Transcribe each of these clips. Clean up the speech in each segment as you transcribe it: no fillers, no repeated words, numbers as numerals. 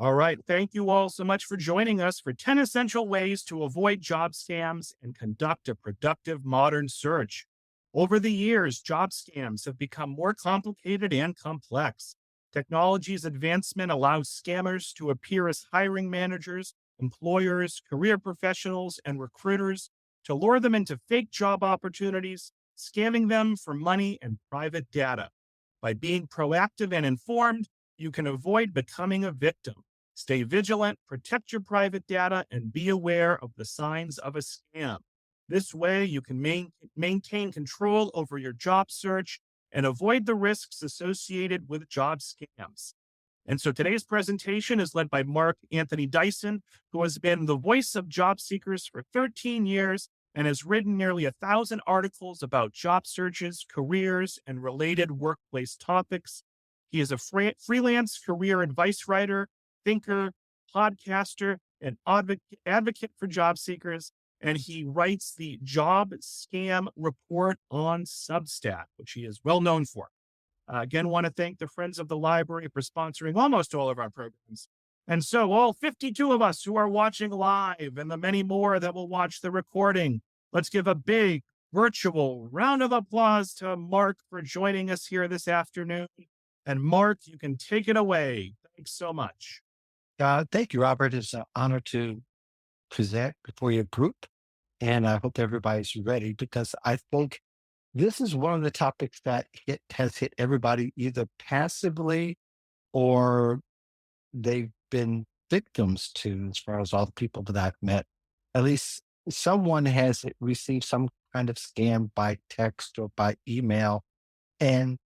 All right. Thank you all so much for joining us for 10 essential ways to avoid job scams and conduct a productive modern search. Over the years, job scams have become more complicated and complex. Technology's advancement allows scammers to appear as hiring managers, employers, career professionals, and recruiters to lure them into fake job opportunities, scamming them for money and private data. By being proactive and informed, you can avoid becoming a victim. Stay vigilant, protect your private data, and be aware of the signs of a scam. This way, you can maintain control over your job search and avoid the risks associated with job scams. And so today's presentation is led by Mark Anthony Dyson, who has been the voice of job seekers for 13 years and has written nearly 1,000 articles about job searches, careers, and related workplace topics. He is a freelance career advice writer, thinker, podcaster, and advocate for job seekers. And he writes the Job Scam Report on Substack, which he is well known for. Again, want to thank the Friends of the Library for sponsoring almost all of our programs. And so all 52 of us who are watching live and the many more that will watch the recording, let's give a big virtual round of applause to Mark for joining us here this afternoon. And Mark, you can take it away. Thanks so much. Thank you, Robert. It's an honor to present before your group. And I hope everybody's ready because I think this is one of the topics that has hit everybody either passively or they've been victims to, as far as all the people that I've met. At least someone has received some kind of scam by text or by email. And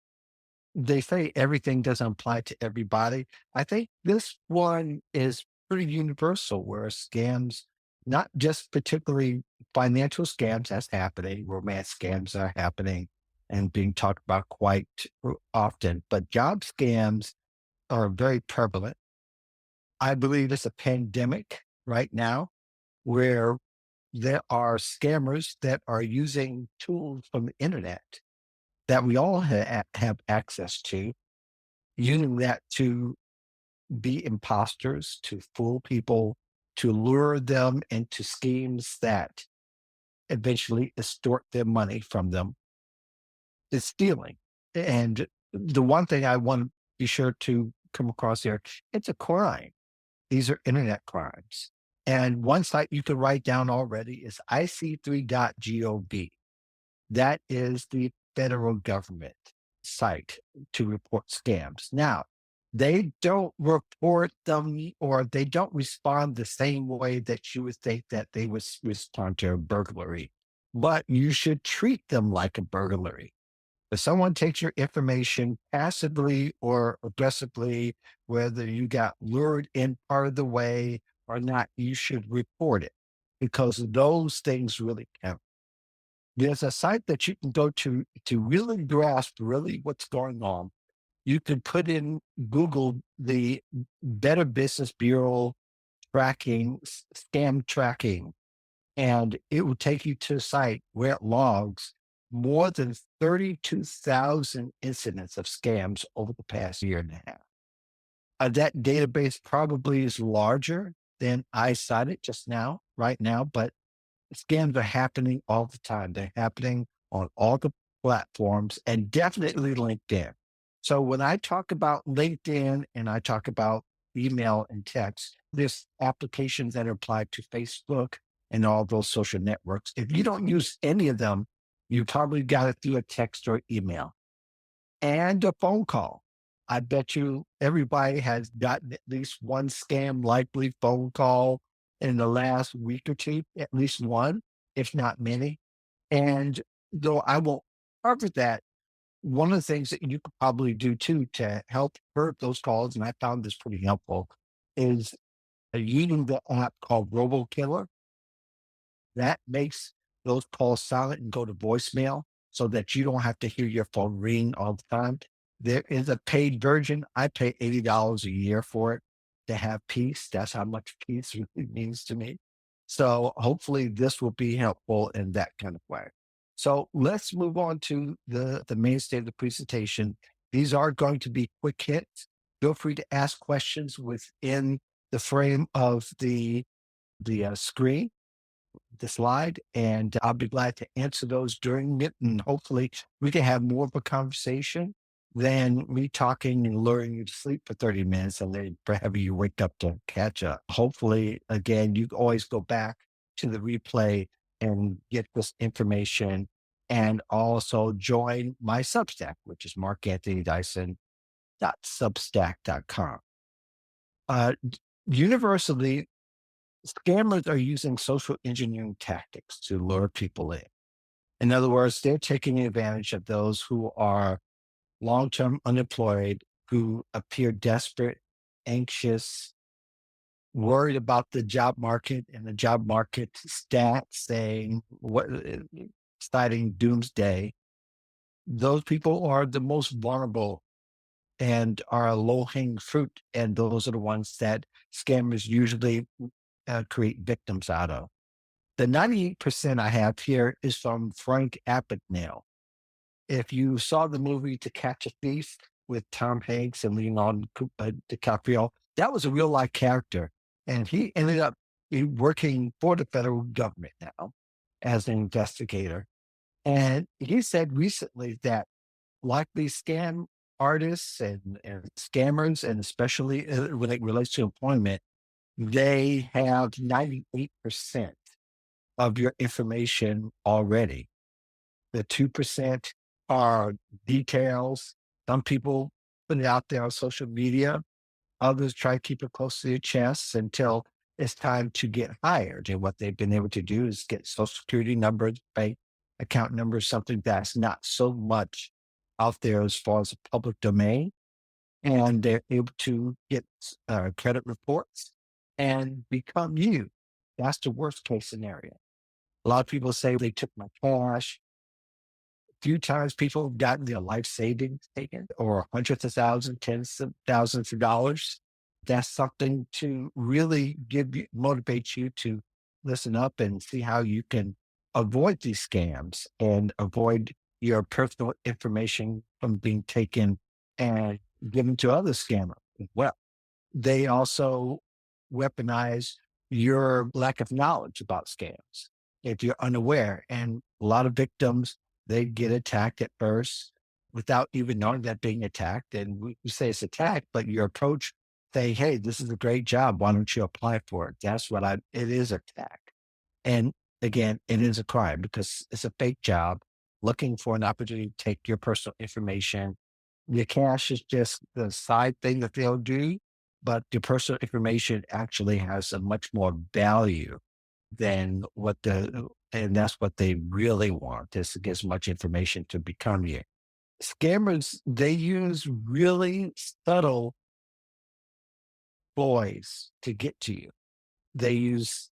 they say everything doesn't apply to everybody. I think this one is pretty universal where scams, not just particularly financial scams that's happening, romance scams are happening and being talked about quite often, but job scams are very prevalent. I believe it's a pandemic right now where there are scammers that are using tools from the internet that we all have access to, using that to be imposters, to fool people, to lure them into schemes that eventually extort their money from them. It's stealing. And the one thing I want to be sure to come across here, it's a crime. These are internet crimes. And one site you can write down already is ic3.gov. That is the federal government site to report scams. Now, they don't report them or they don't respond the same way that you would think that they would respond to a burglary, but you should treat them like a burglary. If someone takes your information passively or aggressively, whether you got lured in part of the way or not, you should report it because those things really count. There's a site that you can go to really grasp really what's going on. You can put in Google the Better Business Bureau tracking, scam tracking, and it will take you to a site where it logs more than 32,000 incidents of scams over the past year and a half. That database probably is larger than I cited just now, right now, but scams are happening all the time. They're happening on all the platforms and definitely LinkedIn. So when I talk about LinkedIn and I talk about email and text, there's applications that are applied to Facebook and all those social networks. If you don't use any of them, you probably got it through a text or email and a phone call. I bet you everybody has gotten at least one scam likely phone call in the last week or two, at least one, if not many. And though I won't cover that, one of the things that you could probably do too to help hurt those calls, and I found this pretty helpful, is using the app called RoboKiller. That makes those calls silent and go to voicemail so that you don't have to hear your phone ring all the time. There is a paid version. I pay $80 a year for it to have peace. That's how much peace really means to me. So hopefully this will be helpful in that kind of way. So let's move on to the mainstay of the presentation. These are going to be quick hits Feel free to ask questions within the frame of the screen, the slide, and I'll be glad to answer those during it. And hopefully, we can have more of a conversation than me talking and luring you to sleep for 30 minutes and then having you wake up to catch up. Hopefully, again, you can always go back to the replay and get this information and also join my Substack, which is markanthonydyson.substack.com. Universally, scammers are using social engineering tactics to lure people in. In other words, they're taking advantage of those who are long term unemployed, who appear desperate, anxious, worried about the job market and the job market stats saying citing doomsday. Those people are the most vulnerable and are low hanging fruit. And those are the ones that scammers usually create victims out of. The 98% I have here is from Frank Abagnale. If you saw the movie To Catch a Thief with Tom Hanks and Leonardo DiCaprio, that was a real life character. And he ended up working for the federal government now as an investigator. And he said recently that like these scam artists and scammers, and especially when it relates to employment, they have 98% of your information already. The 2% are details. Some people put it out there on social media. Others try to keep it close to their chests until it's time to get hired. And what they've been able to do is get social security numbers, bank account numbers, something that's not so much out there as far as the public domain. And they're able to get credit reports and become you. That's the worst case scenario. A lot of people say they took my cash. A few times people have gotten their life savings taken or hundreds of thousands, tens of thousands of dollars. That's something to really motivate you to listen up and see how you can avoid these scams and avoid your personal information from being taken and given to other scammers as well. They also weaponize your lack of knowledge about scams if you're unaware. And a lot of victims, they get attacked at first without even knowing that being attacked. And we say it's attack, but your approach say, hey, this is a great job. Why don't you apply for it? That's what it is attack. And again, it is a crime because it's a fake job looking for an opportunity to take your personal information. Your cash is just the side thing that they'll do, but your personal information actually has a much more value than and that's what they really want, is to get as much information to become you. Scammers, they use really subtle ploys to get to you. They use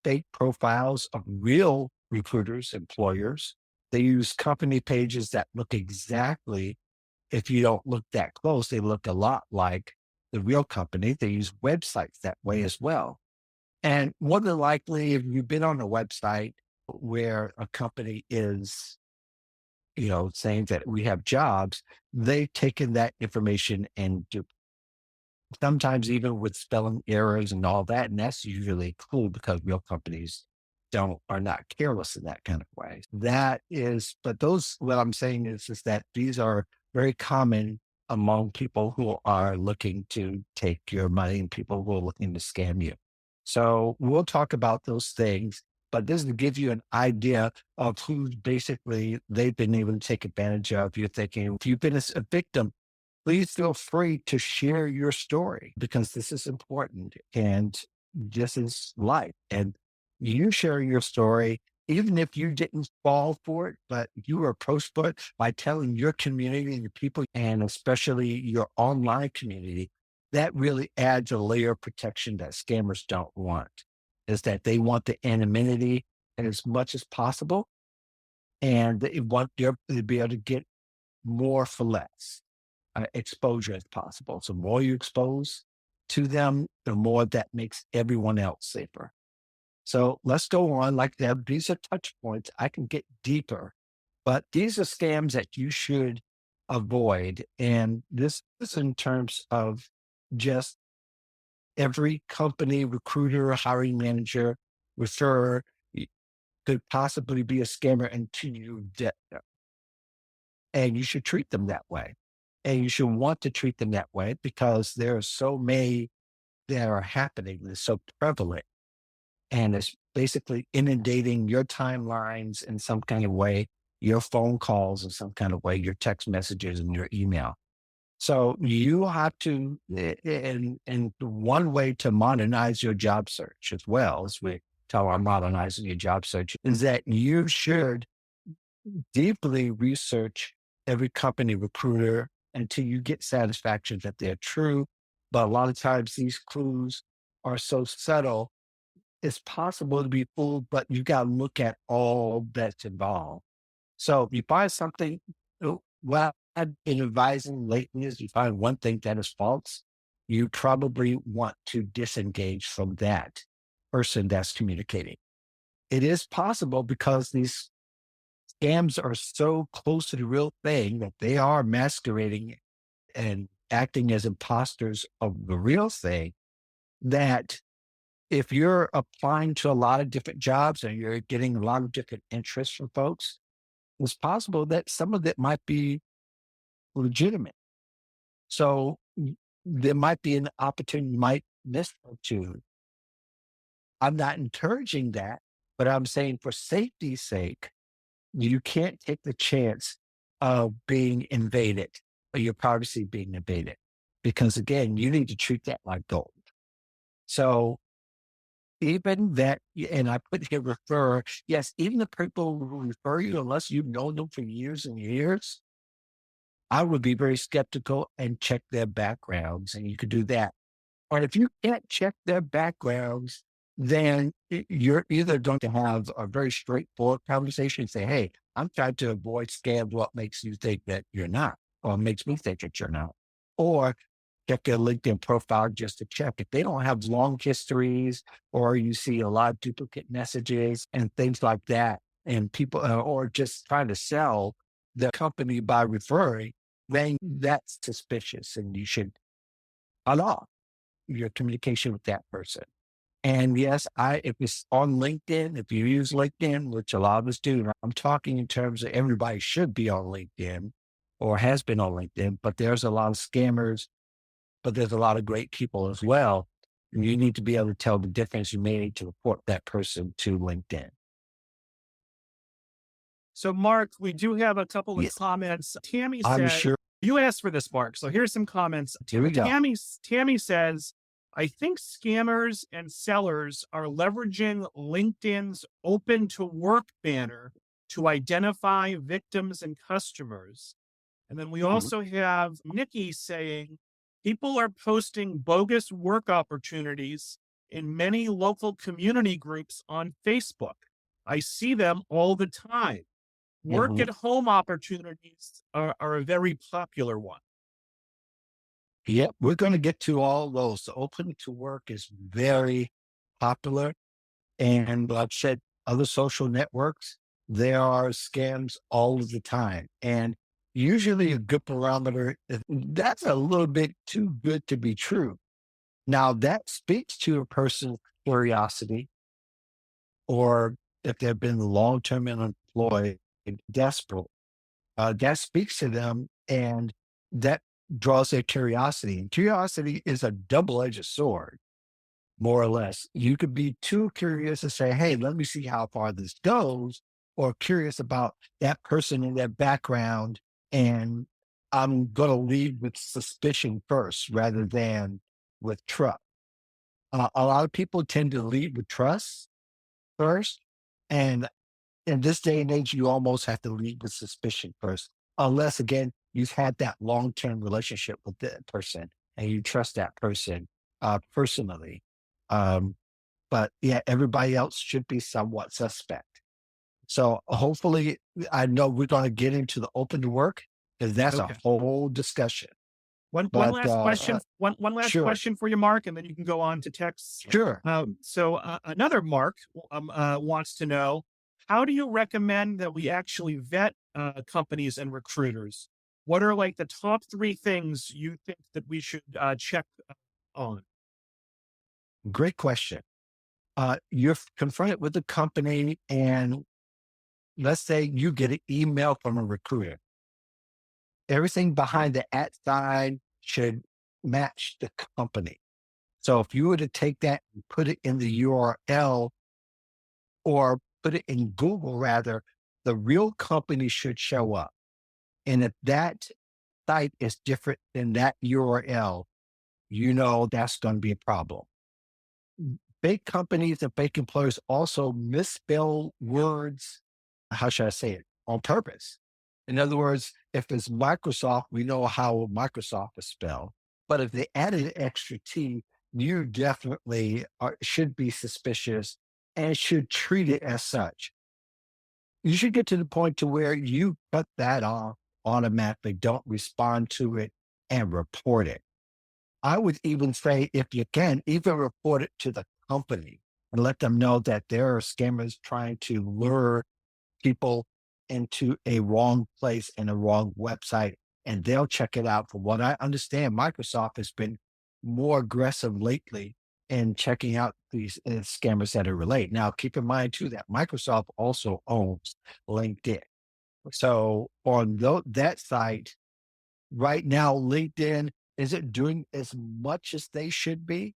fake profiles of real recruiters, employers. They use company pages that look exactly, if you don't look that close, they look a lot like the real company. They use websites that way as well. And more than likely, if you've been on a website where a company is, saying that we have jobs, they've taken that information and sometimes even with spelling errors and all that. And that's usually a clue because real companies are not careless in that kind of way. What I'm saying is that these are very common among people who are looking to take your money and people who are looking to scam you. So we'll talk about those things, but this is to give you an idea of who basically they've been able to take advantage of. You're thinking, if you've been a victim, please feel free to share your story because this is important and this is life. And you share your story, even if you didn't fall for it, but you were approached for it by telling your community and your people, and especially your online community, that really adds a layer of protection that scammers don't want, is that they want the anonymity as much as possible. And they want to be able to get more for less exposure as possible. So the more you expose to them, the more that makes everyone else safer. So let's go on like that. These are touch points. I can get deeper, but these are scams that you should avoid. And this is in terms of just every company, recruiter, hiring manager, referrer could possibly be a scammer until you get them. And you should treat them that way. And you should want to treat them that way because there are so many that are happening. They're so prevalent. And it's basically inundating your timelines in some kind of way, your phone calls in some kind of way, your text messages and your email. So you have to, and one way to modernize your job search as well, as we tell our modernizing your job search, is that you should deeply research every company recruiter until you get satisfaction that they're true. But a lot of times these clues are so subtle, it's possible to be fooled, but you got to look at all that's involved. So if you find something, well, in advising lately is you find one thing that is false, you probably want to disengage from that person that's communicating. It is possible because these scams are so close to the real thing that they are masquerading and acting as imposters of the real thing, that if you're applying to a lot of different jobs and you're getting a lot of different interests from folks, it's possible that some of it might be legitimate. So there might be an opportunity you might miss or two. I'm not encouraging that, but I'm saying for safety's sake, you can't take the chance of being invaded or your privacy being invaded. Because again, you need to treat that like gold. So even that, and I put here refer, yes, even the people who refer you, unless you've known them for years and years, I would be very skeptical and check their backgrounds, and you could do that. Or if you can't check their backgrounds, then you're either going to have a very straightforward conversation and say, hey, I'm trying to avoid scams. What makes you think that you're not, or makes me think that you're not? Or check their LinkedIn profile just to check. If they don't have long histories, or you see a lot of duplicate messages and things like that, and people, or just trying to sell the company by referring, then that's suspicious and you should cut off your communication with that person. And yes, if it's on LinkedIn, if you use LinkedIn, which a lot of us do, and I'm talking in terms of everybody should be on LinkedIn or has been on LinkedIn, but there's a lot of scammers, but there's a lot of great people as well. And you need to be able to tell the difference. You may need to report that person to LinkedIn. So, Mark, we do have a couple of Yes, comments. Tammy I'm said, sure. you asked for this, Mark. So here's some comments. Here we go. Tammy says, I think scammers and sellers are leveraging LinkedIn's open to work banner to identify victims and customers. And then we Mhm. also have Nikki saying, people are posting bogus work opportunities in many local community groups on Facebook. I see them all the time. Work Mhm. at home opportunities are a very popular one. Yep, we're going to get to all those. The open to work is very popular. And like I said, other social networks, there are scams all of the time. And usually a good barometer, that's a little bit too good to be true. Now, that speaks to a person's curiosity, or if they've been long term unemployed, desperate, that speaks to them, and that draws their curiosity. And curiosity is a double edged sword, more or less. You could be too curious to say, hey, let me see how far this goes, or curious about that person and their background. And I'm going to lead with suspicion first rather than with trust. A lot of people tend to lead with trust first. And in this day and age, you almost have to lead with suspicion first, unless again, you've had that long-term relationship with that person and you trust that person personally. Um, but yeah, everybody else should be somewhat suspect. So hopefully, I know we're going to get into the open to work because that's a Okay. whole discussion. One But last question. One last sure, question for you, Mark, and then you can go on to texts. sure. Another Mark wants to know, how do you recommend that we actually vet companies and recruiters? what are like the top three things you think that we should check on? Great question. You're confronted with a company, and let's say you get an email from a recruiter. Everything behind the at sign should match the company. So if you were to take that and put it in the URL or put it in Google, rather, the real company should show up. And if that site is different than that URL, you know that's going to be a problem. Fake companies and fake employers also misspell words. How should I say it? On purpose. In other words, if it's Microsoft, we know how Microsoft is spelled. But if they added an extra T, you definitely should be suspicious and should treat it as such. You should get to the point to where you cut that off automatically, don't respond to it and report it. I would even say, if you can, even report it to the company and let them know that there are scammers trying to lure people into a wrong place and a wrong website, and they'll check it out. From what I understand, Microsoft has been more aggressive lately in checking out these scammers that are related. Now, keep in mind too that Microsoft also owns LinkedIn. So on that site right now, LinkedIn isn't doing as much as they should be,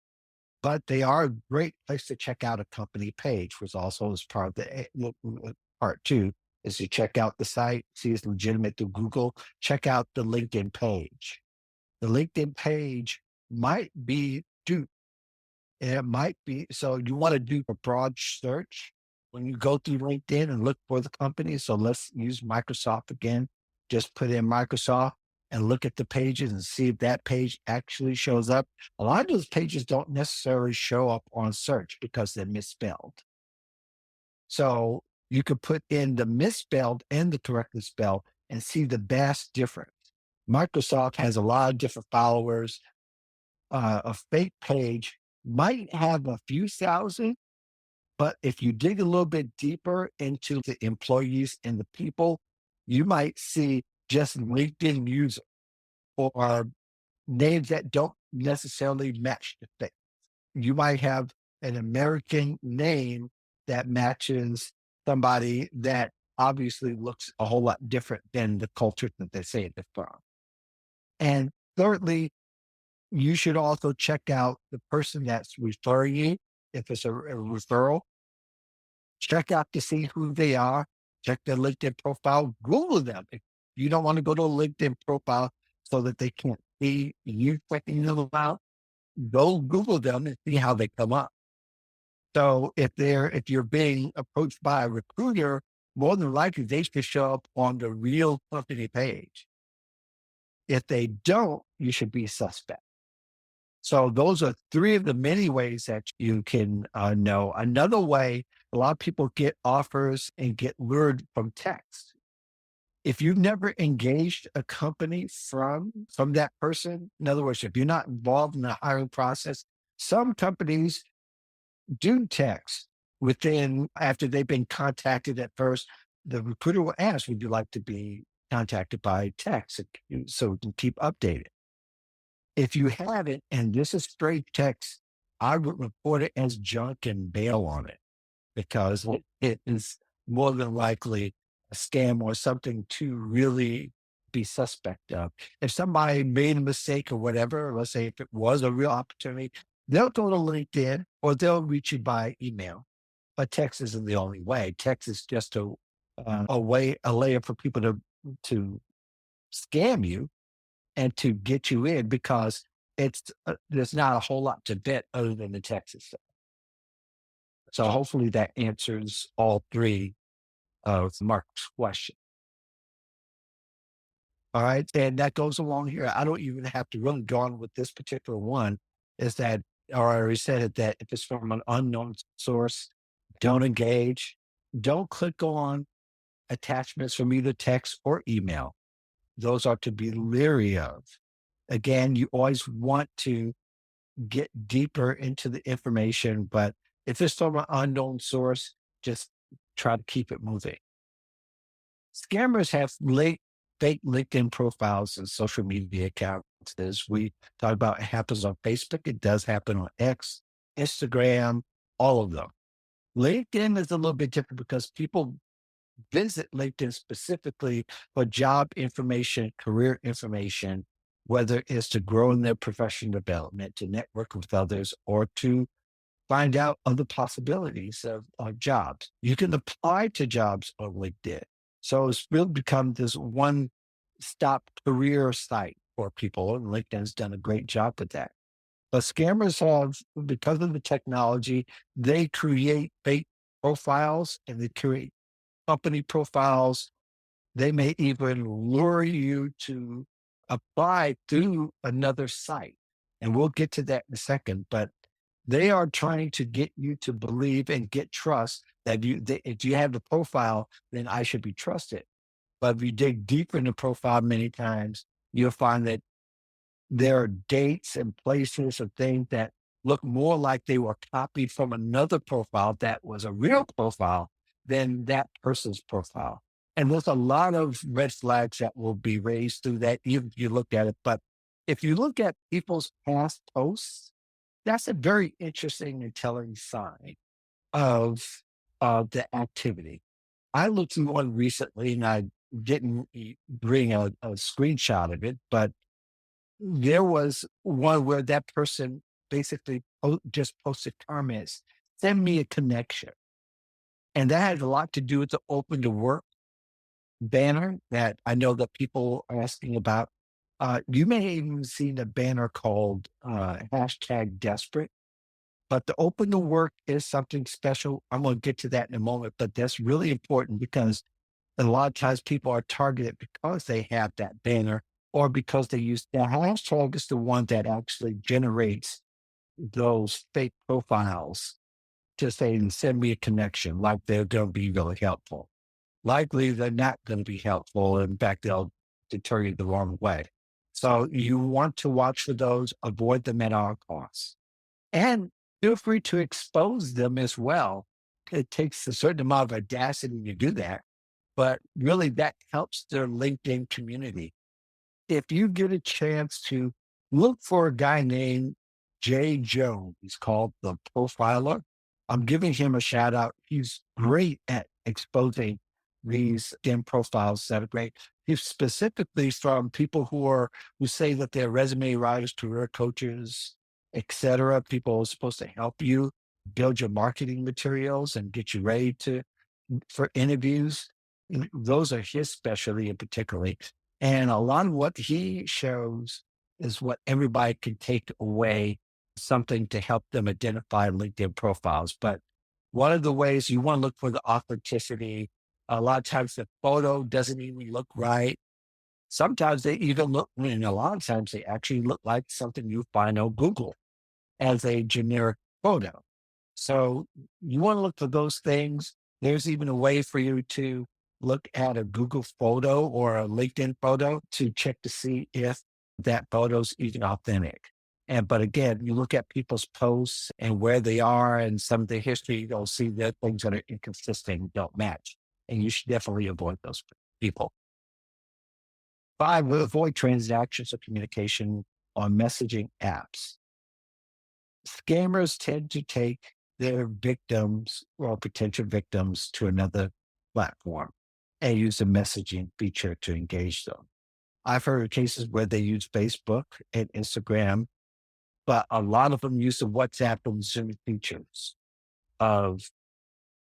but they are a great place to check out a company page, which also is part of part two is to check out the site, see it's legitimate through Google, check out the LinkedIn page. The LinkedIn page might be duped. It might be, so you want to do a broad search when you go through LinkedIn and look for the company. So let's use Microsoft again. Just put in Microsoft and look at the pages and see if that page actually shows up. A lot of those pages don't necessarily show up on search because they're misspelled. So you could put in the misspelled and the correctly spelled and see the vast difference. Microsoft has a lot of different followers. A fake page might have a few thousand, but if you dig a little bit deeper into the employees and the people, you might see just LinkedIn users or names that don't necessarily match the thing. You might have an American name that matches somebody that obviously looks a whole lot different than the culture that they say they're from. And thirdly, you should also check out the person that's referring you. If it's a referral, check out to see who they are, check their LinkedIn profile, Google them. If you don't want to go to a LinkedIn profile so that they can't see you checking them out, go Google them and see how they come up. So if you're being approached by a recruiter, more than likely they should show up on the real company page. If they don't, you should be suspect. So those are three of the many ways that you can know. Another way, a lot of people get offers and get lured from text. If you've never engaged a company from that person, in other words, if you're not involved in the hiring process, some companies do text within after they've been contacted at first. The recruiter will ask, would you like to be contacted by text so we can keep updated? If you haven't, and this is straight text, I would report it as junk and bail on it because it is more than likely a scam or something to really be suspect of. If somebody made a mistake or whatever, let's say if it was a real opportunity, they'll go to LinkedIn or they'll reach you by email. But text isn't the only way. Text is just a layer for people to scam you and to get you in because there's not a whole lot to bet other than the Texas stuff. So hopefully that answers all three of Mark's question. All right. And that goes along here. I don't even have to really go on with this particular one is that, or I already said it, that if it's from an unknown source, don't engage. Don't click on attachments from either text or email. Those are to be leery of. Again, you always want to get deeper into the information, but if it's from an unknown source, just try to keep it moving. Scammers have fake LinkedIn profiles and social media accounts. As we talk about, it happens on Facebook. It does happen on X, Instagram, all of them. LinkedIn is a little bit different because people visit LinkedIn specifically for job information, career information, whether it's to grow in their professional development, to network with others, or to find out other possibilities of jobs. You can apply to jobs on LinkedIn. So it's really become this one stop career site for people, and LinkedIn's done a great job with that. But scammers have, because of the technology, they create fake profiles and they create company profiles. They may even lure you to apply through another site. And we'll get to that in a second. But they are trying to get you to believe and get trust that if you have the profile, then I should be trusted. But if you dig deeper in the profile many times, you'll find that there are dates and places and things that look more like they were copied from another profile that was a real profile than that person's profile. And there's a lot of red flags that will be raised through that, even if you look at it. But if you look at people's past posts, that's a very interesting and telling sign of the activity. I looked through one recently and I didn't bring a screenshot of it, but there was one where that person basically just posted comments, send me a connection. And that had a lot to do with the open to work banner that I know that people are asking about. You may have even seen a banner called hashtag desperate, but the open to work is something special. I'm going to get to that in a moment, but that's really important because a lot of times people are targeted because they have that banner or because they use the hashtag is the one that actually generates those fake profiles to say, send me a connection, like they're going to be really helpful. Likely they're not going to be helpful. In fact, they'll deter you the wrong way. So you want to watch for those, avoid them at all costs. And feel free to expose them as well. It takes a certain amount of audacity to do that, but really that helps their LinkedIn community. If you get a chance to look for a guy named Jay Jones, he's called the Profiler. I'm giving him a shout out. He's great at exposing these STEM profiles that are great. He's specifically from people who say that they're resume writers, career coaches, etc. People are supposed to help you build your marketing materials and get you ready for interviews. And those are his specialty in particularly. And a lot of what he shows is what everybody can take away, something to help them identify LinkedIn profiles. But one of the ways you want to look for the authenticity, a lot of times the photo doesn't even look right. Sometimes they even look, and a lot of times they actually look like something you find on Google as a generic photo. So you want to look for those things. There's even a way for you to look at a Google photo or a LinkedIn photo to check to see if that photo's even authentic. But again, you look at people's posts and where they are and some of the history, you'll see that things that are inconsistent don't match. And you should definitely avoid those people. 5, avoid transactions or communication on messaging apps. Scammers tend to take their victims or potential victims to another platform and use the messaging feature to engage them. I've heard of cases where they use Facebook and Instagram, but a lot of them use the WhatsApp and Zoom features of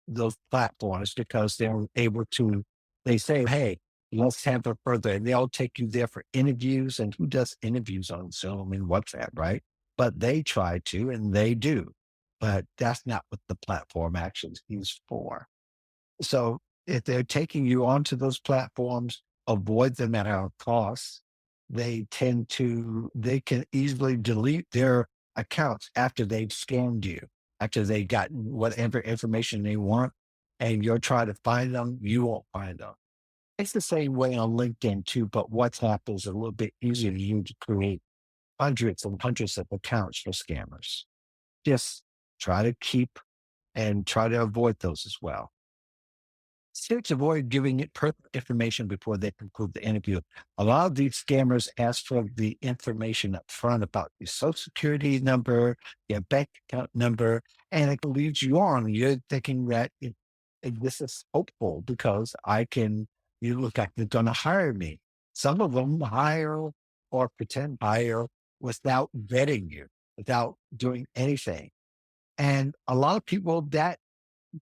those platforms because they're able to, they say, hey, let's have a further, and they'll take you there for interviews. And who does interviews on Zoom and WhatsApp, right? But they try to, and they do. But that's not what the platform actually is used for. So if they're taking you onto those platforms, avoid them at all costs. They can easily delete their accounts after they've scammed you, after they've gotten whatever information they want, and you're trying to find them, you won't find them. It's the same way on LinkedIn too, but WhatsApp is a little bit easier to use to create hundreds and hundreds of accounts for scammers. Just try to avoid those as well. Students avoid giving it personal information before they conclude the interview. A lot of these scammers ask for the information up front about your social security number, your bank account number, and it leads you on. You're thinking that this is hopeful because you look like they're going to hire me. Some of them hire or pretend hire without vetting you, without doing anything. And a lot of people that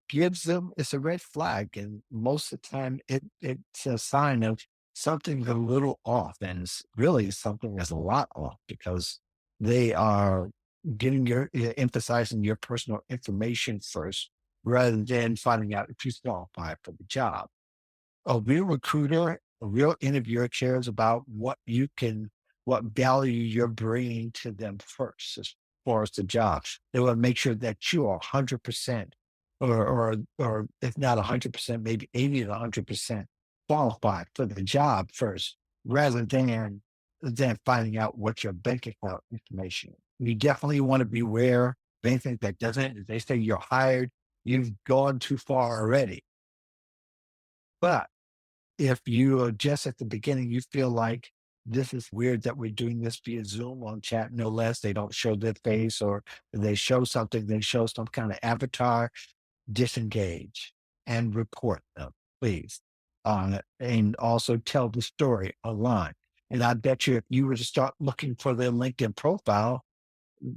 gives them it's a red flag, and most of the time it's a sign of something a little off, and it's really something that's a lot off because they are getting emphasizing your personal information first rather than finding out if you qualify for the job. A real recruiter, a real interviewer cares about what value you're bringing to them first as far as the job. They want to make sure that you are 100% or if not 100%, maybe 80 to 100% qualified for the job first, rather than finding out what your bank account information is. You definitely want to beware of anything that doesn't, if they say you're hired, you've gone too far already. But if you are just at the beginning, you feel like this is weird that we're doing this via Zoom on chat, no less. They don't show their face, or if they show something, they show some kind of avatar, disengage and report them, please. And also tell the story online. And I bet you if you were to start looking for their LinkedIn profile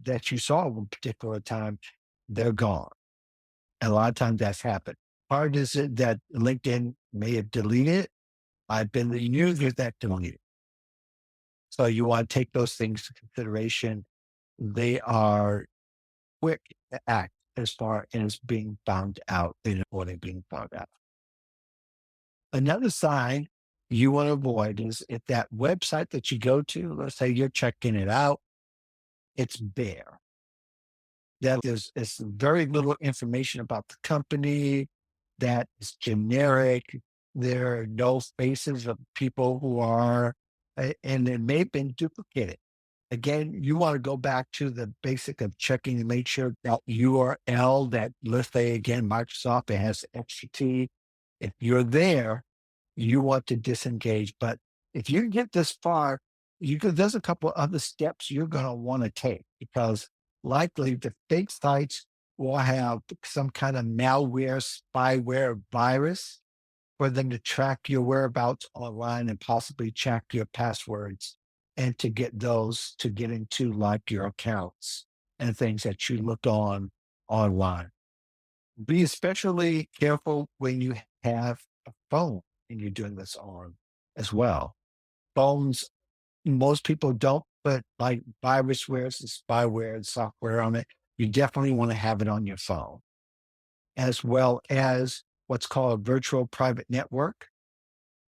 that you saw one particular time, they're gone. And a lot of times that's happened. Part is it that LinkedIn may have deleted it. I've been the user that deleted it. So you want to take those things into consideration. They are quick to act as far as being found out in order being found out. Another sign you want to avoid is if that website that you go to, let's say you're checking it out, it's bare. That it's very little information about the company, that is generic. There are no faces of people who are, and it may have been duplicated. Again, you want to go back to the basic of checking to make sure that URL that, let's say again, Microsoft, it has extra T. If you're there, you want to disengage. But if you get this far, there's a couple other steps you're going to want to take because likely the fake sites will have some kind of malware, spyware virus for them to track your whereabouts online and possibly track your passwords and to get those to get into like your accounts and things that you looked on online. Be especially careful when you have a phone and you're doing this on as well. Phones, most people don't put like viruswares and spyware and software on it. You definitely want to have it on your phone, as well as what's called a virtual private network.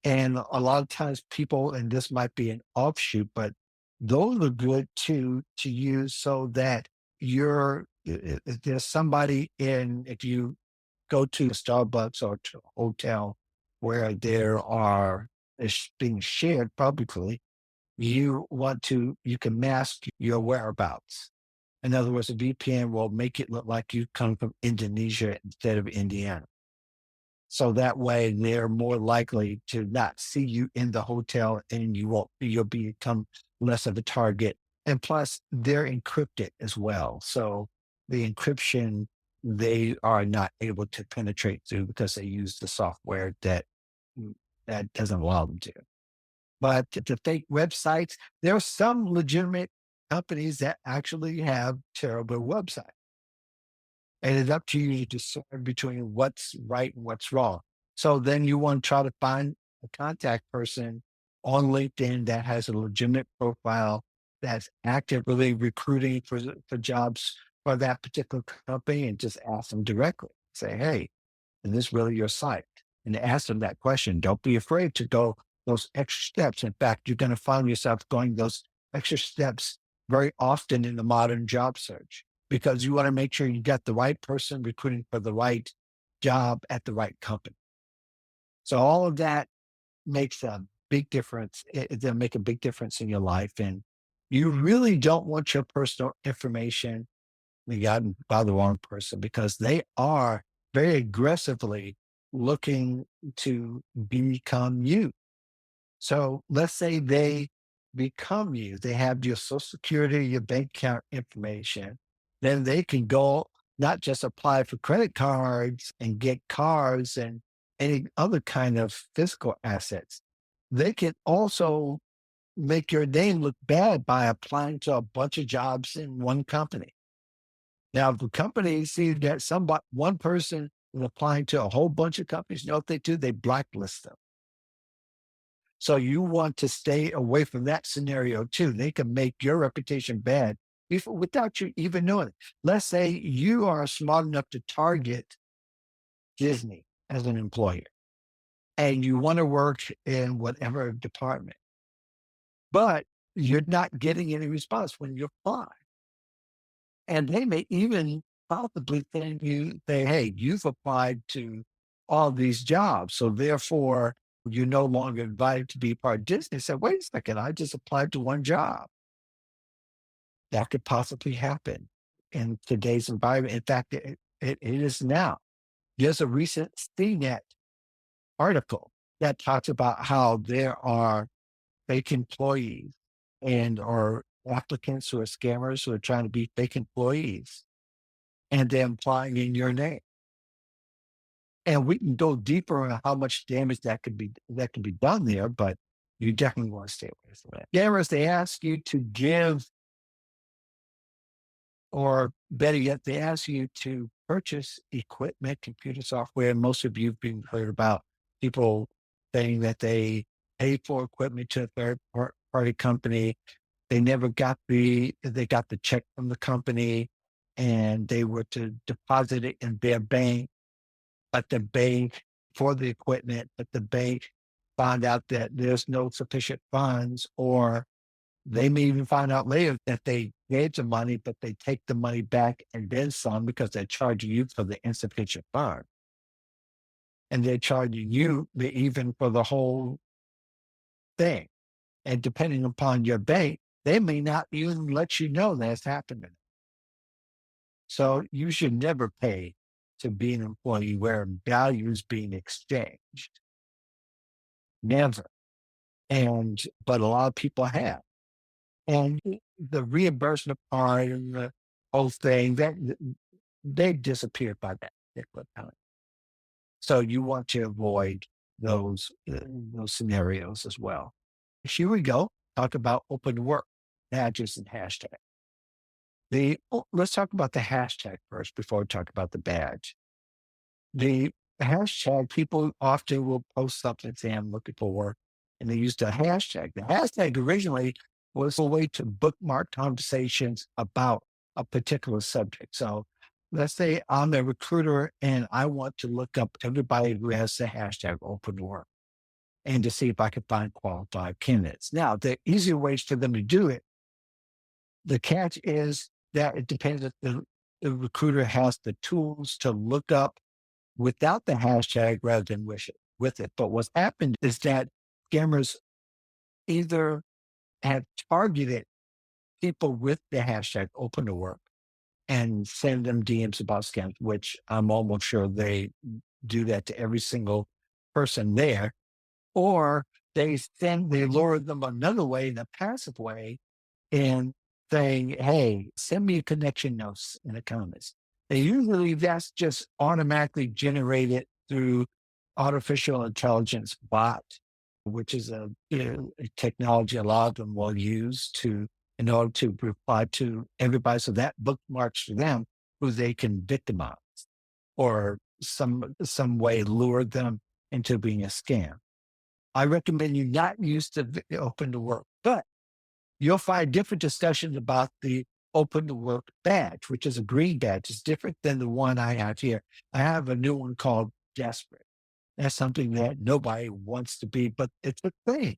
And a lot of times people, and this might be an offshoot, but those are good to use so that if there's somebody if you go to a Starbucks or to a hotel where it's being shared publicly, you can mask your whereabouts. In other words, a VPN will make it look like you come from Indonesia instead of Indiana. So that way they're more likely to not see you in the hotel and you'll become less of a target. And plus they're encrypted as well. So the encryption, they are not able to penetrate through because they use the software that doesn't allow them to. But the fake websites, there are some legitimate companies that actually have terrible websites. And it's up to you to discern between what's right and what's wrong. So then you want to try to find a contact person on LinkedIn that has a legitimate profile that's actively recruiting for jobs for that particular company and just ask them directly. Say, hey, is this really your site? And ask them that question. Don't be afraid to go those extra steps. In fact, you're going to find yourself going those extra steps very often in the modern job search because you want to make sure you got the right person recruiting for the right job at the right company. So all of that makes a big difference. It'll make a big difference in your life. And you really don't want your personal information gotten by the wrong person because they are very aggressively looking to become you. So let's say they become you, they have your social security, your bank account information, then they can go not just apply for credit cards and get cars and any other kind of physical assets. They can also make your name look bad by applying to a bunch of jobs in one company. Now, if the company sees that one person is applying to a whole bunch of companies, you know what they do? They blacklist them. So you want to stay away from that scenario too. They can make your reputation bad without you even knowing it. Let's say you are smart enough to target Disney as an employer and you want to work in whatever department, but you're not getting any response when you apply. And they may even possibly send you say, hey, you've applied to all these jobs. So therefore, you're no longer invited to be part of Disney. Say, wait a second, I just applied to one job. That could possibly happen in today's environment. In fact, it is now. There's a recent CNET article that talks about how there are fake employees and or applicants who are scammers who are trying to be fake employees and they're applying in your name. And we can go deeper on how much damage that can be done there, but you definitely want to stay away from that. Scammers, they ask you to give, or better yet, they ask you to purchase equipment, computer software. Most of you've been heard about people saying that they paid for equipment to a party company. They never they got the check from the company and they were to deposit it in their bank, but the bank for the equipment, but the bank found out that there's no sufficient funds, or they may even find out later that they gave the money, but they take the money back and then some because they're charging you for the insufficient fund. And they're charging you even for the whole thing. And depending upon your bank, they may not even let you know that's happening. So you should never pay to be an employee where value is being exchanged. Never. But a lot of people have. And the reimbursement part and the whole thing, they disappeared by that particular time. So you want to avoid those scenarios as well. Here we go. Talk about open work, badges and hashtag. Let's talk about the hashtag first before we talk about the badge. The hashtag, people often will post something saying, I'm looking for work, and they use the hashtag. The hashtag originally was a way to bookmark conversations about a particular subject. So let's say I'm a recruiter and I want to look up everybody who has the hashtag open work and to see if I can find qualified candidates. Now, there are easier ways for them to do it. The catch is that it depends if the recruiter has the tools to look up without the hashtag rather than with it. But what's happened is that scammers either have targeted people with the hashtag open to work and send them DMs about scams, which I'm almost sure they do that to every single person there. Or they lure them another way, in a passive way, and saying, hey, send me a connection notes in the comments. And usually that's just automatically generated through artificial intelligence bot, which is a technology a lot of them will use in order to reply to everybody. So that bookmarks for them who they can victimize or some way lure them into being a scam. I recommend you not use the open to work, but you'll find different discussions about the open to work badge, which is a green badge. It's different than the one I have here. I have a new one called desperate. That's something that nobody wants to be, but it's a thing.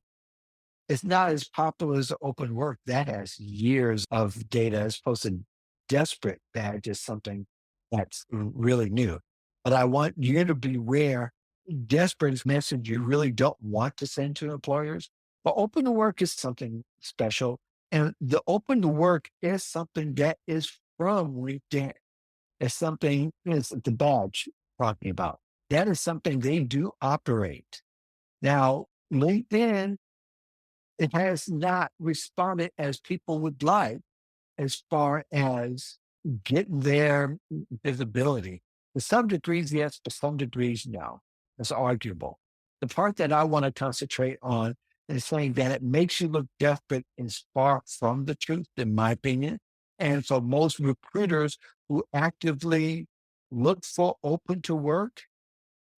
It's not as popular as open work. That has years of data as opposed to desperate badge is something that's really new. But I want you to be aware desperate is message you really don't want to send to employers. But open to work is something special. And the open to work is something that is from LinkedIn. It's something, it's the badge talking about. That is something they do operate. Now, LinkedIn, it has not responded as people would like as far as getting their visibility. To some degrees, yes, to some degrees, no. It's arguable. The part that I want to concentrate on is saying that it makes you look desperate is far from the truth, in my opinion. And so most recruiters who actively look for open to work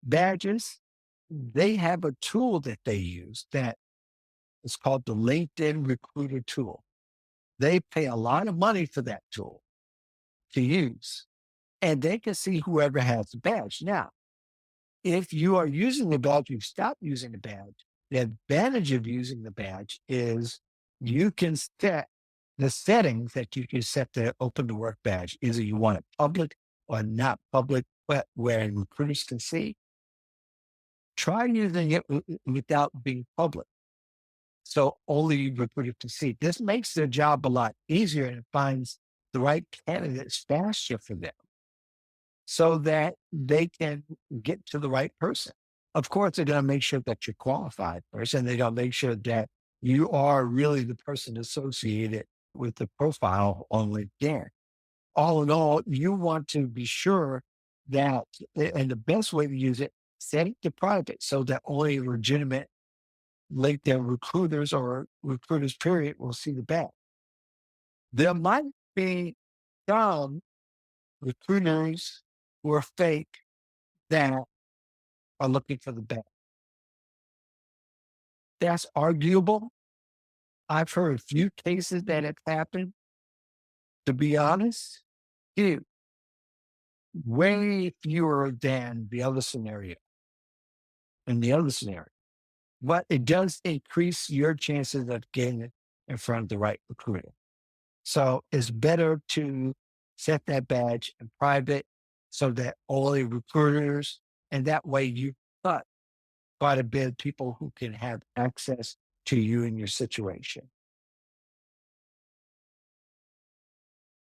badges, they have a tool that they use that is called the LinkedIn Recruiter tool. They pay a lot of money for that tool to use, and they can see whoever has the badge. Now, if you are using the badge, you've stopped using the badge. The advantage of using the badge is you can set the settings that you can set to open to work badge. Either you want it public or not public, but where recruiters can see. Try using it without being public. So only recruiters can see. This makes their job a lot easier and it finds the right candidates faster for them so that they can get to the right person. Of course, they're going to make sure that you're qualified first, and they're going to make sure that you are really the person associated with the profile on LinkedIn. All in all, you want to be sure that, and the best way to use it, set it to private so that only legitimate LinkedIn recruiters or recruiters, period, will see the badge. There might be some recruiters who are fake that are looking for the badge. That's arguable. I've heard a few cases that have happened. To be honest, few, way fewer than the other scenario. In the other scenario, but it does increase your chances of getting it in front of the right recruiter. So it's better to set that badge in private so that only recruiters, and that way you cut quite a bit of people who can have access to you and your situation.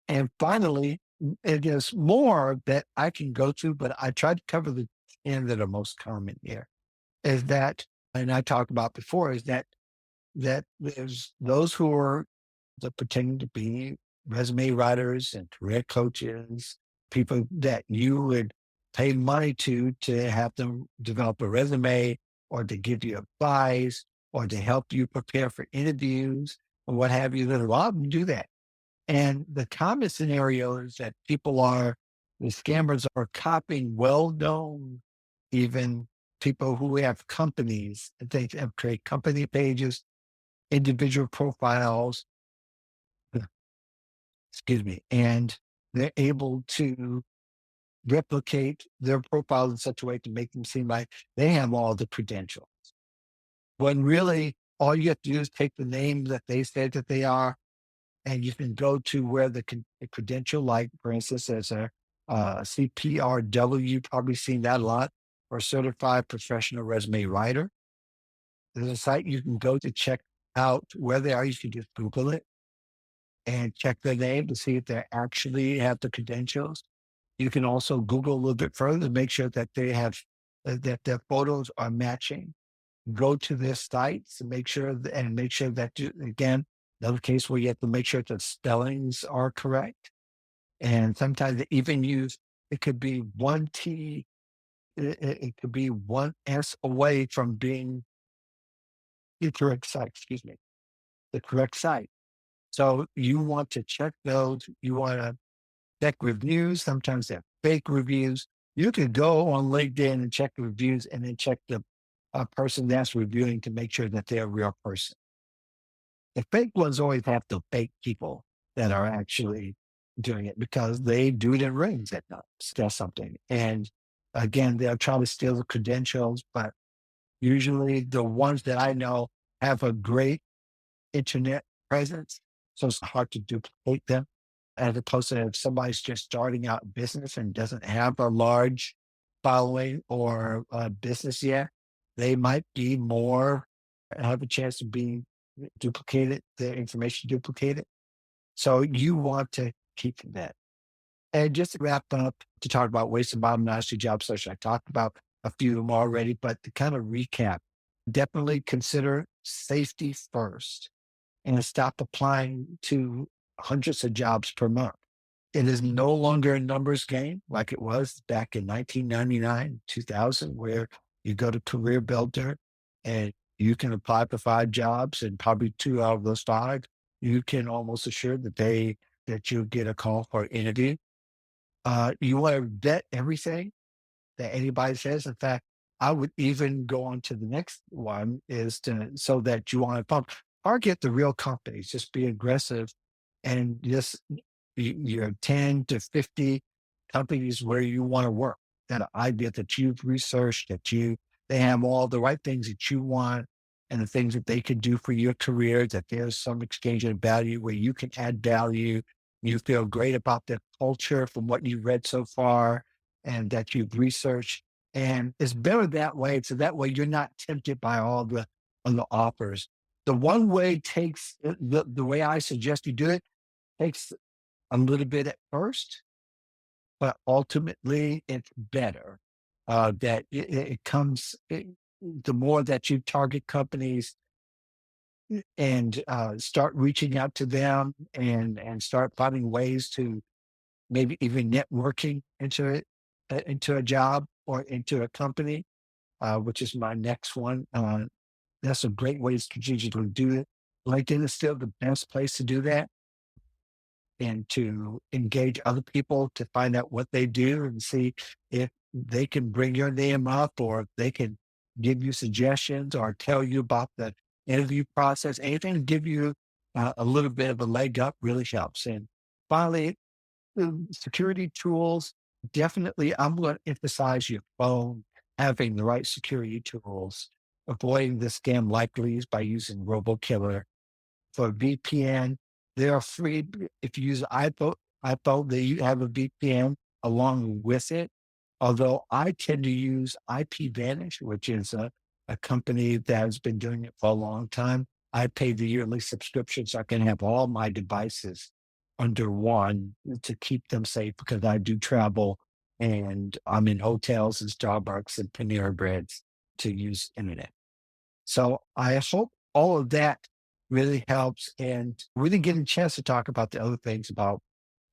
And finally, it is more that I can go to, but I try to cover the 10 that are most common here. Is that, and I talked about before, is that there's those who are pretending to be resume writers and career coaches, people that you would pay money to have them develop a resume or to give you advice or to help you prepare for interviews or what have you. There's a lot of them do that. And the common scenario is that the scammers are copying well-known, even people who have companies, and they have create company pages, individual profiles, excuse me, and they're able to replicate their profiles in such a way to make them seem like they have all the credentials. When really all you have to do is take the name that they said that they are, and you can go to where the credential, like for instance, as a CPRW, you've probably seen that a lot, or Certified Professional Resume Writer. There's a site you can go to check out where they are. You can just Google it and check their name to see if they actually have the credentials. You can also Google a little bit further to make sure that they have that their photos are matching. Go to their sites and make sure that again, another case where you have to make sure that spellings are correct. And sometimes they even use, it could be one T, it could be one S away from being the correct site, excuse me, the correct site. So you want to check those. You want to check reviews. Sometimes they're fake reviews. You could go on LinkedIn and check the reviews and then check the person that's reviewing to make sure that they're a real person. The fake ones always have the fake people that are actually doing it because they do it in rings at night, steal something. And again, they'll try to steal the credentials, but usually the ones that I know have a great internet presence. So it's hard to duplicate them. As opposed to if somebody's just starting out in business and doesn't have a large following or business yet, they might be more, have a chance of being duplicated, the information duplicated. So you want to keep that. And just to wrap up, to talk about ways to modernize your job search, I talked about a few of them already, but to kind of recap, definitely consider safety first and stop applying to hundreds of jobs per month. It is no longer a numbers game like it was back in 1999, 2000, where you go to Career Builder and you can apply for 5 jobs, and probably 2 out of those 5, you can almost assure that you'll get a call for an interview. You want to vet everything that anybody says. In fact, I would even go on to the next one is to so that you want to target the real companies. Just be aggressive and just your 10 to 50 companies where you want to work. That idea that you've researched, they have all the right things that you want and the things that they can do for your career, that there's some exchange of value where you can add value. You feel great about the culture from what you've read so far and that you've researched. And it's better that way. So that way you're not tempted by all the offers. The one way takes the way I suggest you do it takes a little bit at first, but ultimately it's better. That it comes the more that you target companies and start reaching out to them and start finding ways to maybe even networking into a job or into a company, which is my next one. That's a great way to strategically do it. LinkedIn is still the best place to do that and to engage other people to find out what they do and see if they can bring your name up or if they can give you suggestions or tell you about the interview process. Anything to give you a little bit of a leg up really helps. And finally, security tools, definitely, I'm going to emphasize your phone, having the right security tools, avoiding the scam likelies by using RoboKiller. For VPN, they are free. If you use iPhone, they have a VPN along with it. Although I tend to use IPVanish, which is a company that has been doing it for a long time. I pay the yearly subscription so I can have all my devices under one to keep them safe because I do travel and I'm in hotels and Starbucks and Panera Breads to use internet. So I hope all of that really helps. And we didn't get a chance to talk about the other things about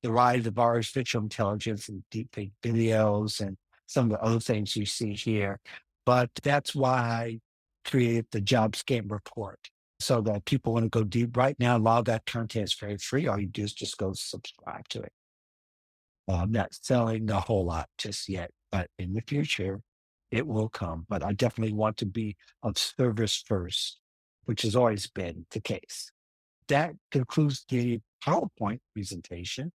the rise of artificial intelligence and deepfake videos and some of the other things you see here. But that's why I created the Job Scam Report so that people want to go deep. Right now, a lot of that content is very free. All you do is just go subscribe to it. I'm not selling a whole lot just yet, but in the future, it will come. But I definitely want to be of service first, which has always been the case. That concludes the PowerPoint presentation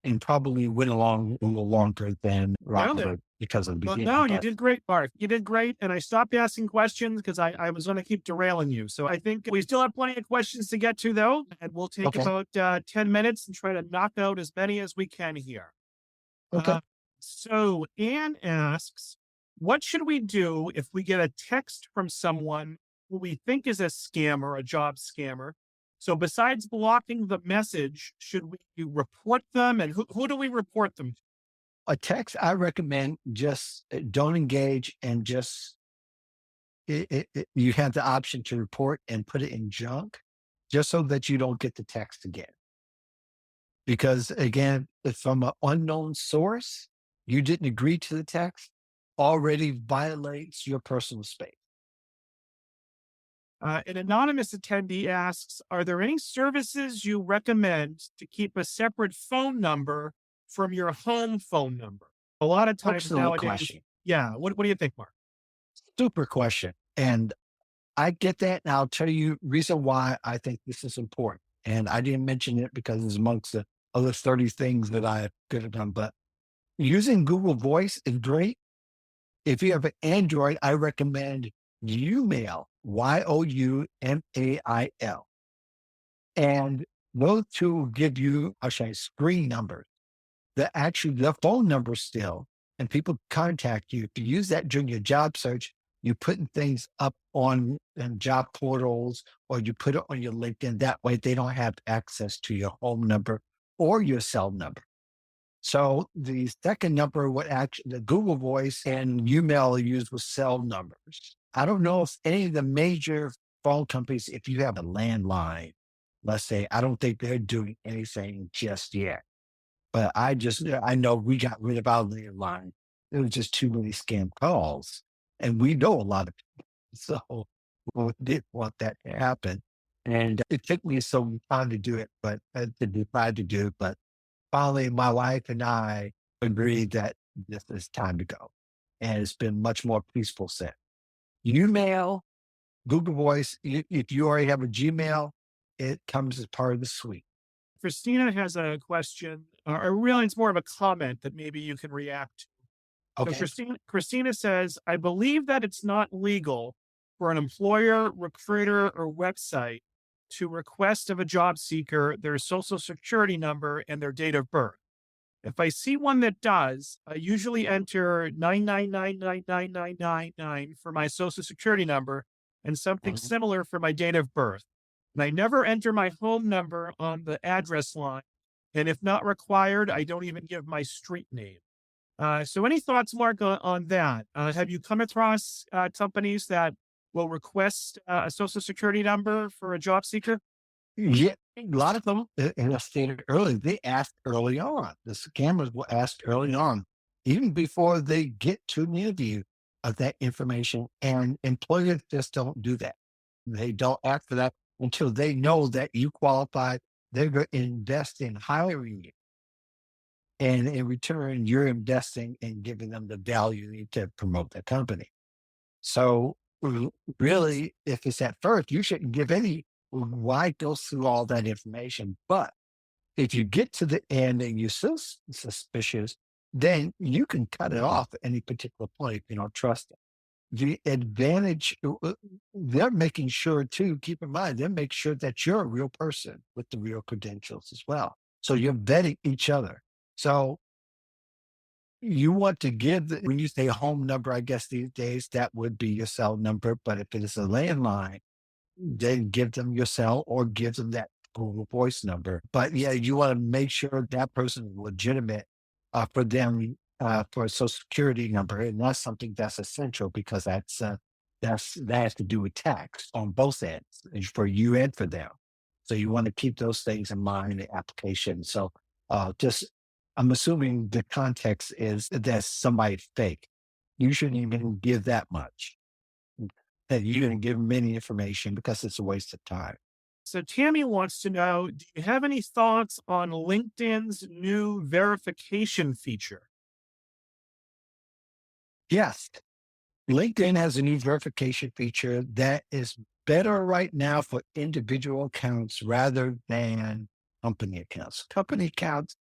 and probably went along a little longer than Nailed it. Robert because of the Well, beginning. no, you But did great, Mark. You did great. And I stopped asking questions because I was going to keep derailing you. So I think we still have plenty of questions to get to, though. And we'll take okay, about 10 minutes and try to knock out as many as we can here. okay. So Anne asks, what should we do if we get a text from someone who we think is a scammer, a job scammer? So besides blocking the message, should we report them? And who do we report them to? A text, I recommend just don't engage and just you have the option to report and put it in junk just so that you don't get the text again. Because again, if from an unknown source, you didn't agree to the text, already violates your personal space. An anonymous attendee asks, are there any services you recommend to keep a separate phone number from your home phone number? A lot of times Excellent nowadays, question. yeah. What do you think, Mark? Super question. And I get that. And I'll tell you reason why I think this is important. And I didn't mention it because it's amongst the other 30 things that I could have done. But using Google Voice is great. If you have an Android, I recommend Umail, Youmail. And those two will give you, how should I, screen numbers that actually the phone number still, and people contact you. If you use that during your job search, you're putting things up on job portals or you put it on your LinkedIn. That way they don't have access to your home number or your cell number. So the second number would actually, the Google Voice and Umail are used with cell numbers. I don't know if any of the major phone companies, if you have a landline, let's say, I don't think they're doing anything just yet. But I know we got rid of our landline. There was just too many scam calls. And we know a lot of people. So we didn't want that to happen. And it took me some time to do it, but to decide to do it. But finally, my wife and I agreed that this is time to go. And it's been much more peaceful since. Email, Google Voice, if you already have a Gmail, it comes as part of the suite. Christina has a question, or really it's more of a comment that maybe you can react to. So Okay. Christina says, I believe that it's not legal for an employer, recruiter, or website to request of a job seeker their social security number and their date of birth. If I see one that does, I usually enter 9999999 for my social security number and something Mhm. similar for my date of birth. And I never enter my home number on the address line. And if not required, I don't even give my street name. So any thoughts, Mark, on that? Have you come across companies that will request a social security number for a job seeker? Yeah, a lot of them, and I stated earlier, they asked early on. The scammers will ask early on, even before they get to an interview of that information. And employers just don't do that. They don't ask for that until they know that you qualify. They're going to invest in hiring you. And in return, you're investing in giving them the value you need to promote the company. So really, if it's at first, you shouldn't give any. Why go through all that information? But if you get to the end and you're still suspicious, then you can cut it off at any particular point if you don't trust it. The advantage, they're making sure too, keep in mind, they're making sure that you're a real person with the real credentials as well. So you're vetting each other. So you want to give, when you say home number, I guess these days that would be your cell number. But if it is a landline, then give them your cell or give them that Google Voice number. But yeah, you want to make sure that person is legitimate for them for a social security number, and that's something that's essential because that has to do with tax on both ends for you and for them. So you want to keep those things in mind in the application. So just I'm assuming the context is that somebody's fake. You shouldn't even give that much that you're going to give them any information because it's a waste of time. So Tammy wants to know, do you have any thoughts on LinkedIn's new verification feature? Yes, LinkedIn has a new verification feature that is better right now for individual accounts rather than company accounts. Company accounts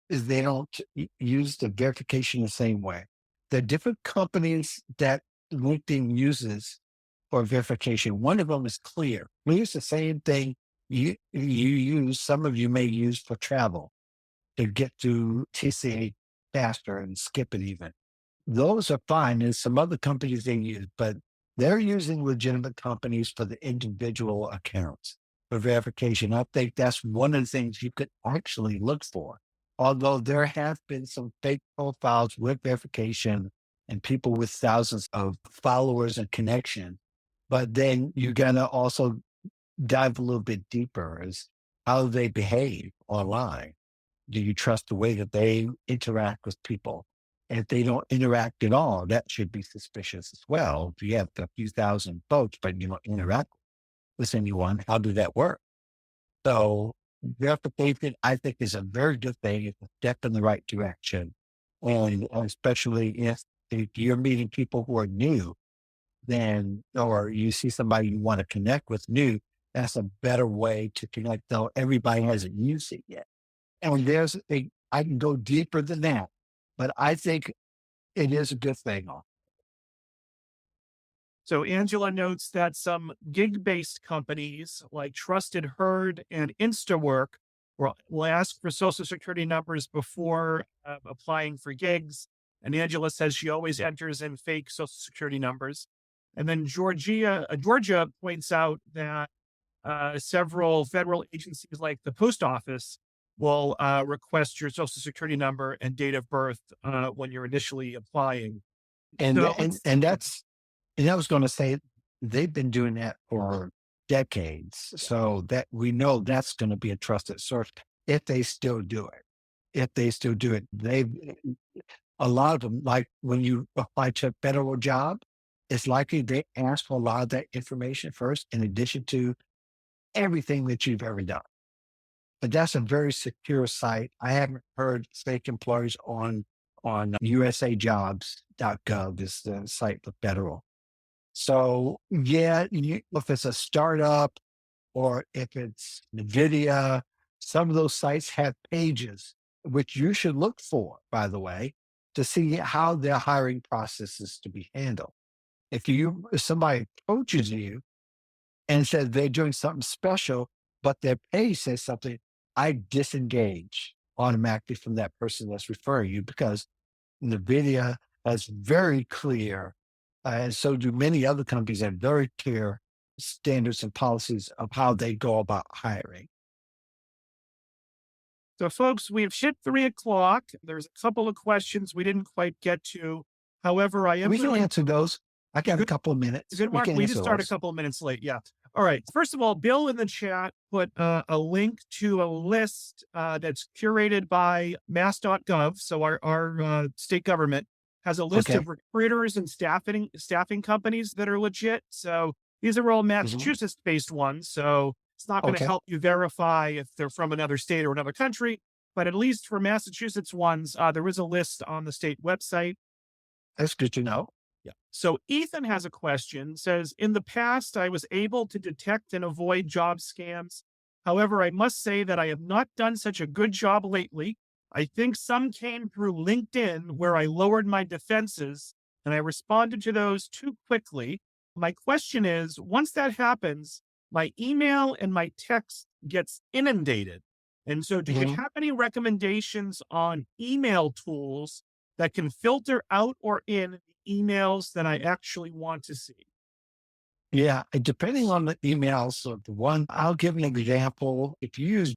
is they don't use the verification the same way. There are different companies that LinkedIn uses for verification. One of them is Clear. Clear is the same thing you use, some of you may use for travel to get to TCA faster and skip it even. Those are fine. There's some other companies they use, but they're using legitimate companies for the individual accounts for verification. I think that's one of the things you could actually look for. Although there have been some fake profiles with verification and people with thousands of followers and connections, but then you gotta also dive a little bit deeper as how they behave online. Do you trust the way that they interact with people? And if they don't interact at all, that should be suspicious as well. If you have a few thousand folks, but you don't interact with anyone, how did that work? So verification, I think, is a very good thing. It's a step in the right direction. And especially if you're meeting people who are new, then, or you see somebody you want to connect with new, that's a better way to connect, though everybody hasn't used it yet. And I can go deeper than that, but I think it is a good thing. So Angela notes that some gig-based companies like Trusted Herd and InstaWork will ask for social security numbers before applying for gigs. And Angela says she always enters in fake social security numbers. And then Georgia points out that several federal agencies like the post office will request your social security number and date of birth when you're initially applying. And So and and that's and I was going to say they've been doing that for decades, so that we know that's going to be a trusted source if they still do it. If they still do it, they've a lot of them, like when you apply to a federal job, it's likely they ask for a lot of that information first, in addition to everything that you've ever done. But that's a very secure site. I haven't heard fake employers on usajobs.gov is the site for federal. So yeah, if it's a startup or if it's NVIDIA, some of those sites have pages, which you should look for, by the way, to see how their hiring process is to be handled. If somebody approaches you and says they're doing something special, but their pay says something, I disengage automatically from that person that's referring you, because NVIDIA has very clear, and so do many other companies, have very clear standards and policies of how they go about hiring. So, folks, we've hit 3 o'clock. There's a couple of questions we didn't quite get to. However, I am We going can to answer those. I got a good, couple of minutes. good, We Mark. can We just answer started a those. couple of minutes late. Yeah. All right. First of all, Bill in the chat put a link to a list that's curated by mass.gov. So our state government has a list Okay. of recruiters and staffing companies that are legit. So these are all Mhm. Massachusetts-based ones. So it's not going to Okay. help you verify if they're from another state or another country. But at least for Massachusetts ones, there is a list on the state website. That's good to know. Yeah. So Ethan has a question, says, in the past, I was able to detect and avoid job scams. However, I must say that I have not done such a good job lately. I think some came through LinkedIn where I lowered my defenses and I responded to those too quickly. My question is, once that happens, my email and my text gets inundated. And so do you Mhm. have any recommendations on email tools that can filter out or in the emails that I actually want to see? Yeah, depending on the emails. So the one, I'll give an example. If you use,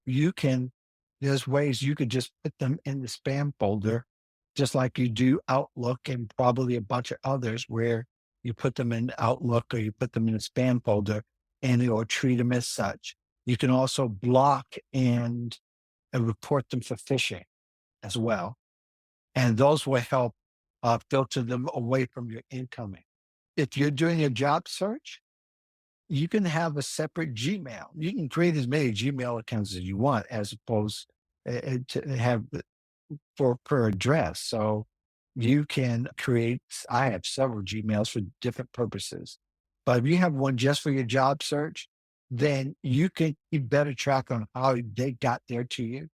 there's ways you could just put them in the spam folder, just like you do Outlook and probably a bunch of others where you put them in Outlook or you put them in a spam folder and it will treat them as such. You can also block and report them for phishing as well. And those will help filter them away from your incoming. If you're doing a job search, you can have a separate Gmail. You can create as many Gmail accounts as you want, as opposed to have per address. So you can create. I have several Gmails for different purposes, but if you have one just for your job search, then you can keep better track on how they got there to you,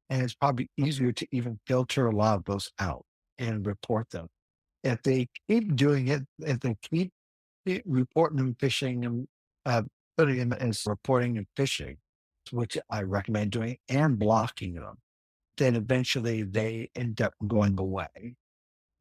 and it's probably easier to even filter a lot of those out and report them. If they keep doing it, if they keep reporting them phishing and putting them as reporting and phishing, which I recommend doing, and blocking them, then eventually they end up going away.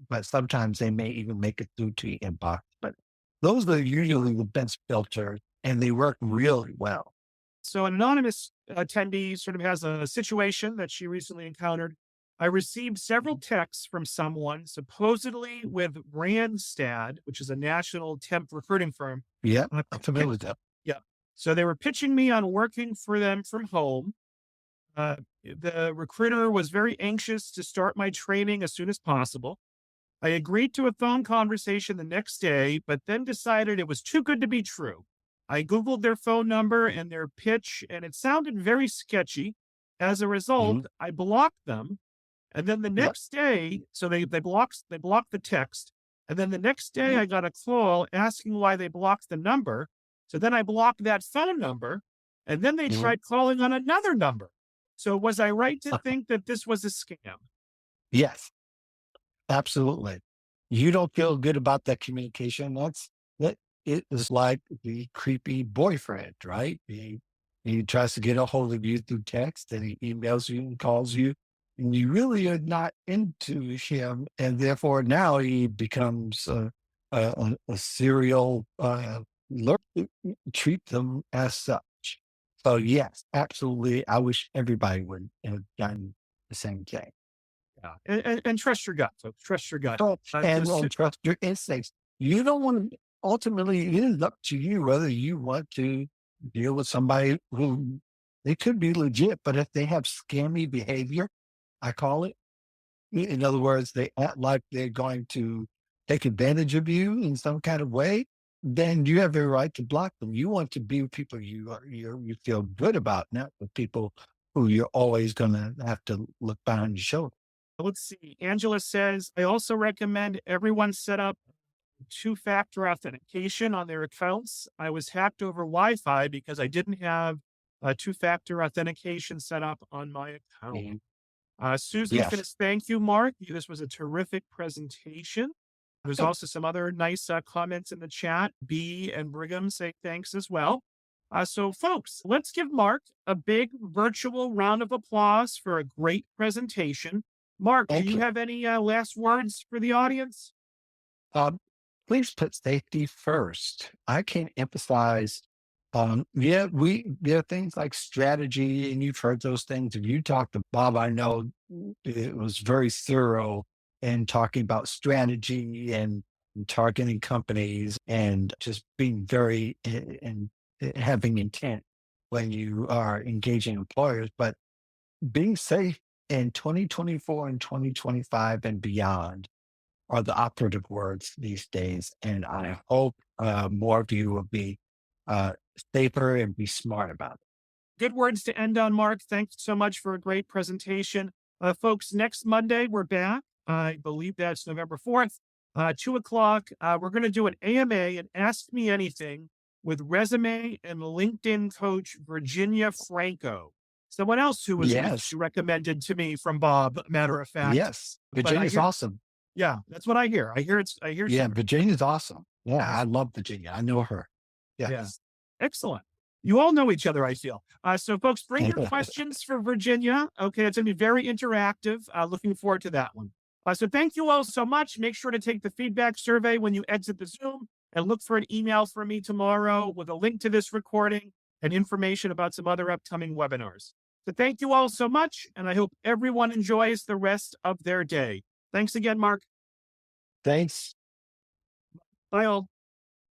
But sometimes they may even make it through to your inbox. But those are usually the best filters, and they work really well. So, an anonymous attendee sort of has a situation that she recently encountered. I received several texts from someone supposedly with Randstad, which is a national temp recruiting firm. Yeah, Uh, I'm familiar with that. yeah. So they were pitching me on working for them from home. The recruiter was very anxious to start my training as soon as possible. I agreed to a phone conversation the next day, but then decided it was too good to be true. I Googled their phone number and their pitch, and it sounded very sketchy. As a result, Mhm. I blocked them. And then the Yeah. next day, so they blocked the text. And then the next day Mhm. I got a call asking why they blocked the number. So then I blocked that phone number. And then they Mhm. tried calling on another number. So was I right to think that this was a scam? Yes. Absolutely. You don't feel good about that communication. That it is like the creepy boyfriend, right? He tries to get a hold of you through text and he emails you and calls you, and you really are not into him. And therefore now he becomes a serial treat them as such. So yes, absolutely. I wish everybody would have done the same thing. Yeah. And trust your gut, folks. Trust your gut. So, and Just on trust your instincts. You don't want to, ultimately, it is up to you whether you want to deal with somebody who they could be legit, but if they have scammy behavior, I call it, in other words, they act like they're going to take advantage of you in some kind of way, then you have every right to block them. You want to be with people you feel good about, not with people who you're always going to have to look behind your shoulder. let's see. Angela says, I also recommend everyone set up two-factor authentication on their accounts. I was hacked over Wi-Fi because I didn't have a two-factor authentication set up on my account. Mhm. Susan Yes. Finnis, thank you, Mark. This was a terrific presentation. There's Oh, also some other nice comments in the chat. B and Brigham say thanks as well. So, folks, let's give Mark a big virtual round of applause for a great presentation. Mark, do thank you you. have any last words for the audience? Um, please put safety first. I can't emphasize. There are things like strategy, and you've heard those things. If you talk to Bob, I know it was very thorough in talking about strategy and targeting companies and just being very and having intent when you are engaging employers. But being safe in 2024 and 2025 and beyond are the operative words these days. And I hope more of you will be uh, safer and be smart about it. Good words to end on, Mark. Thanks so much for a great presentation. Folks, next Monday, we're back. I believe that's November 4th, 2 o'clock. We're going to do an AMA and Ask Me Anything with resume and LinkedIn coach Virginia Franco. Someone else who was Yes. recommended to me from Bob, matter of fact. Yes. But I Virginia's hear, awesome. yeah, that's what I hear. I hear Yeah. some Virginia's awesome. Yeah. nice. I love Virginia. I know her. Yeah. Yes. Excellent. You all know each other, I feel. So, folks, bring your questions for Virginia. Okay, it's going to be very interactive. Looking forward to that one. So, thank you all so much. Make sure to take the feedback survey when you exit the Zoom and look for an email from me tomorrow with a link to this recording and information about some other upcoming webinars. So, thank you all so much, and I hope everyone enjoys the rest of their day. Thanks again, Mark. Thanks. Bye, all.